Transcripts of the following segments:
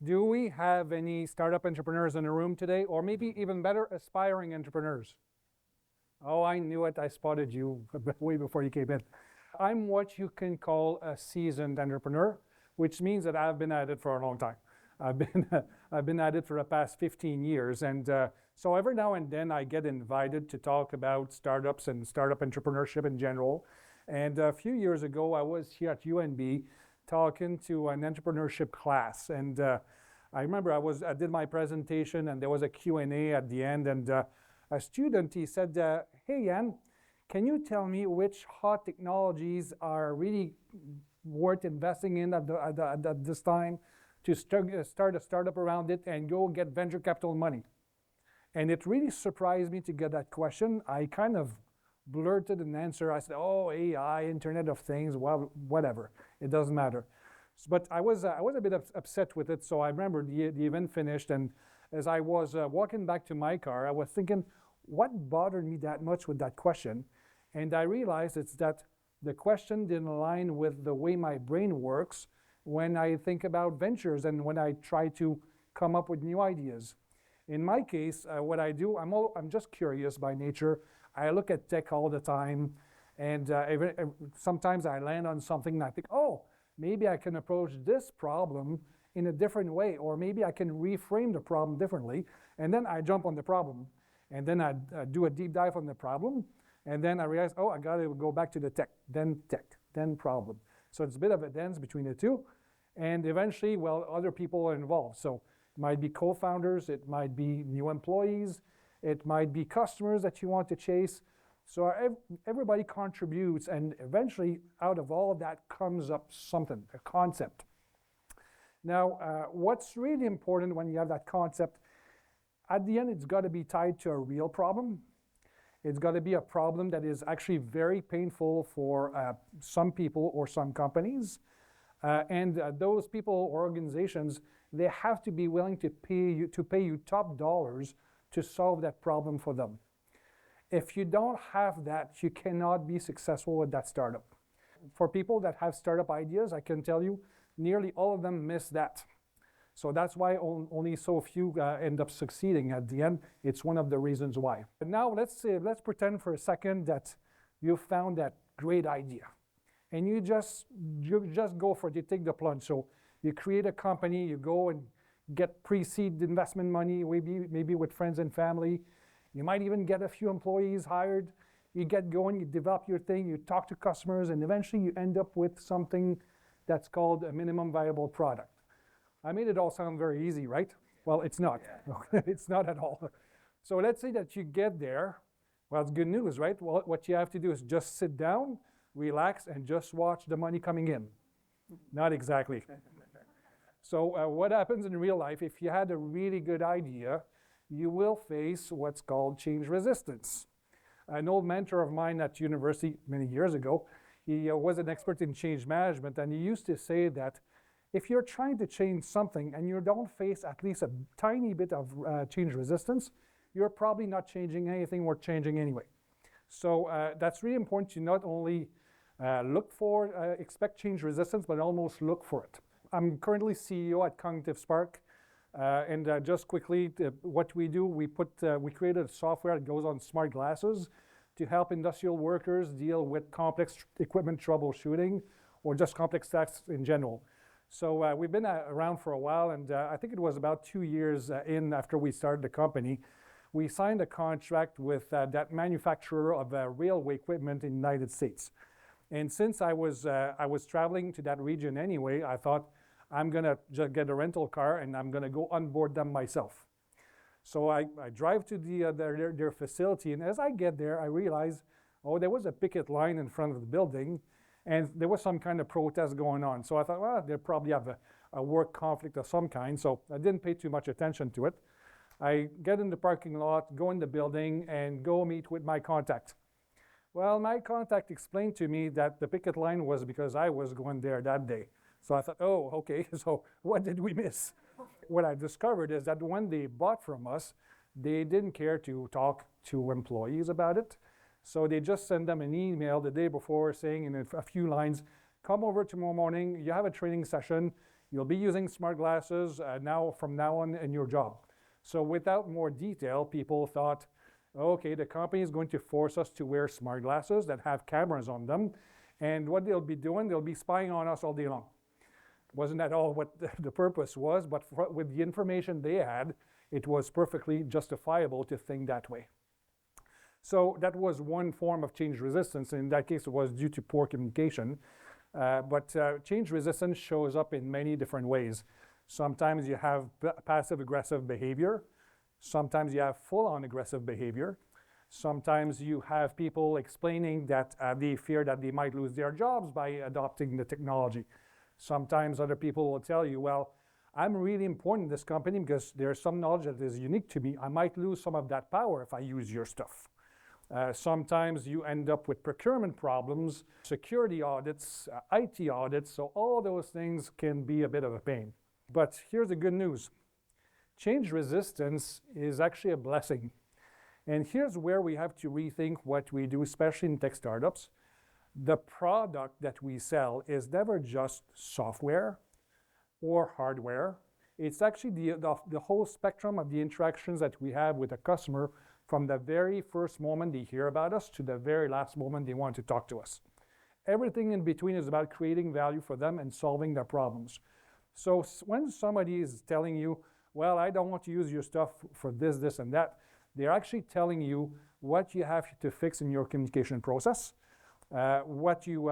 Do we have any startup entrepreneurs in the room today, or maybe even better, aspiring entrepreneurs? Oh, I knew it. I spotted you way before you came in. I'm what you can call a seasoned entrepreneur, which means that I've been at it for a long time. I've been at it for the past 15 years. And so every now and then I get invited to talk about startups and startup entrepreneurship in general. And a few years ago, I was here at UNB talking to an entrepreneurship class. And I remember I did my presentation and there was a Q&A at the end. And a student, he said, hey, Yann, can you tell me which hot technologies are really worth investing in at this time to start a startup around it and go get venture capital money? And it really surprised me to get that question. I kind of blurted an answer. I said, oh, AI, Internet of Things, well, whatever. It doesn't matter. But I was a bit upset with it. So I remember the event finished. And as I was walking back to my car, I was thinking, what bothered me that much with that question? And I realized it's that the question didn't align with the way my brain works when I think about ventures and when I try to come up with new ideas. In my case, what I do, I'm just curious by nature. I look at tech all the time, and sometimes I land on something and I think, oh, maybe I can approach this problem in a different way, or maybe I can reframe the problem differently, and then I jump on the problem. And then I do a deep dive on the problem, and then I realize, oh, I got to go back to the tech, then problem. So it's a bit of a dance between the two. And eventually, well, other people are involved. So it might be co-founders, it might be new employees, it might be customers that you want to chase. So everybody contributes, and eventually, out of all of that comes up something, a concept. Now, what's really important when you have that concept, at the end, it's got to be tied to a real problem. It's got to be a problem that is actually very painful for some people or some companies. And those people or organizations, they have to be willing to pay you top dollars to solve that problem for them. If you don't have that, you cannot be successful with that startup. For people that have startup ideas, I can tell you, nearly all of them miss that. So that's why only so few end up succeeding at the end. It's one of the reasons why. And now let's pretend for a second that you found that great idea. And you just go for it, you take the plunge. So you create a company, you go and get pre-seed investment money, maybe with friends and family. You might even get a few employees hired. You get going, you develop your thing, you talk to customers, and eventually you end up with something that's called a minimum viable product. I made it all sound very easy, right? Well, it's not. Yeah. It's not at all. So let's say that you get there. Well, it's good news, right? Well, what you have to do is just sit down, relax, and just watch the money coming in. Not exactly. So what happens in real life, if you had a really good idea, you will face what's called change resistance. An old mentor of mine at university many years ago, he was an expert in change management, and he used to say that if you're trying to change something and you don't face at least a tiny bit of change resistance, you're probably not changing anything worth changing anyway. So that's really important to not only expect change resistance, but almost look for it. I'm currently CEO at Cognitive Spark. And just quickly, what we do, we created software that goes on smart glasses to help industrial workers deal with complex equipment troubleshooting or just complex tasks in general. So we've been around for a while, and I think it was about 2 years in after we started the company, we signed a contract with that manufacturer of railway equipment in the United States. And since I was traveling to that region anyway, I thought, I'm going to just get a rental car and I'm going to go onboard them myself. So I drive to their facility, and as I get there, I realize, oh, there was a picket line in front of the building, and there was some kind of protest going on. So I thought, well, they probably have a work conflict of some kind, so I didn't pay too much attention to it. I get in the parking lot, go in the building, and go meet with my contact. Well, my contact explained to me that the picket line was because I was going there that day. So I thought, oh, okay, so what did we miss? What I discovered is that when they bought from us, they didn't care to talk to employees about it. So they just sent them an email the day before saying in a few lines, come over tomorrow morning, you have a training session, You'll be using smart glasses from now on in your job. So without more detail, people thought, okay, the company is going to force us to wear smart glasses that have cameras on them. And what they'll be doing, they'll be spying on us all day long. Wasn't at all what the purpose was, but with the information they had, it was perfectly justifiable to think that way. So that was one form of change resistance. In that case, it was due to poor communication. But change resistance shows up in many different ways. Sometimes you have passive-aggressive behavior. Sometimes you have full-on aggressive behavior. Sometimes you have people explaining that they fear that they might lose their jobs by adopting the technology. Sometimes other people will tell you, well, I'm really important in this company because there's some knowledge that is unique to me. I might lose some of that power if I use your stuff. Sometimes you end up with procurement problems, security audits, IT audits, so all those things can be a bit of a pain. But here's the good news. Change resistance is actually a blessing. And here's where we have to rethink what we do, especially in tech startups. The product that we sell is never just software or hardware. It's actually the whole spectrum of the interactions that we have with a customer from the very first moment they hear about us to the very last moment they want to talk to us. Everything in between is about creating value for them and solving their problems. So when somebody is telling you, well, I don't want to use your stuff for this, this, and that, they're actually telling you what you have to fix in your communication process, what you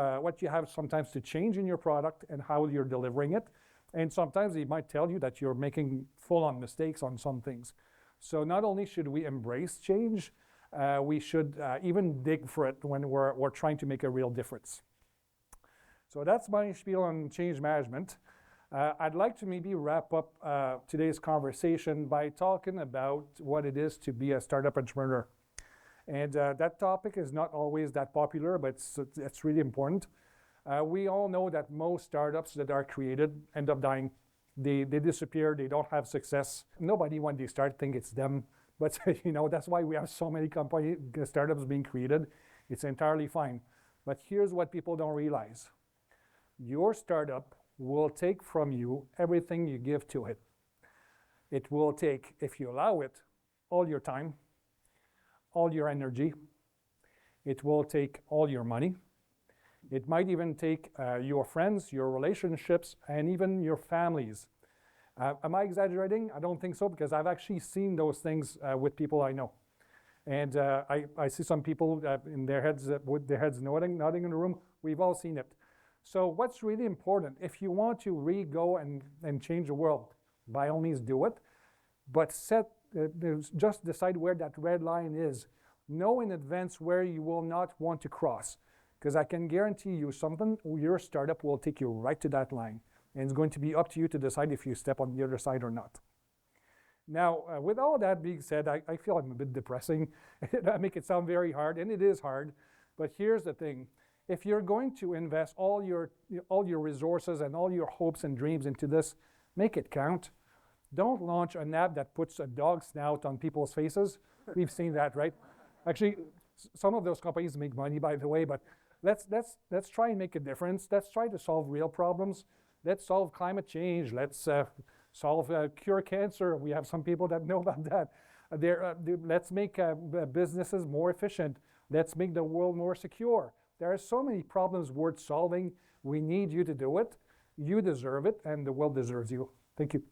have sometimes to change in your product and how you're delivering it. And sometimes they might tell you that you're making full-on mistakes on some things. So not only should we embrace change, we should even dig for it when we're trying to make a real difference. So that's my spiel on change management. I'd like to maybe wrap up today's conversation by talking about what it is to be a startup entrepreneur. And that topic is not always that popular, but it's really important. We all know that most startups that are created end up dying. They disappear, they don't have success. Nobody, when they start, think it's them. But that's why we have so many startups being created. It's entirely fine. But here's what people don't realize. Your startup will take from you everything you give to it. It will take, if you allow it, all your time, all your energy. It will take all your money. It might even take your friends, your relationships, and even your families. Am I exaggerating? I don't think so, because I've actually seen those things with people I know. And I see some people in their heads, with their heads nodding in the room. We've all seen it. So what's really important, if you want to really go and change the world, by all means do it. But just decide where that red line is. Know in advance where you will not want to cross. Because I can guarantee you something, your startup will take you right to that line. And it's going to be up to you to decide if you step on the other side or not. Now, with all that being said, I feel I'm a bit depressing. I make it sound very hard, and it is hard. But here's the thing. If you're going to invest all your resources and all your hopes and dreams into this, make it count. Don't launch an app that puts a dog snout on people's faces. We've seen that, right? Actually, some of those companies make money, by the way, but let's try and make a difference. Let's try to solve real problems. Let's solve climate change. Let's cure cancer. We have some people that know about that. Let's make businesses more efficient. Let's make the world more secure. There are so many problems worth solving. We need you to do it. You deserve it, and the world deserves you. Thank you.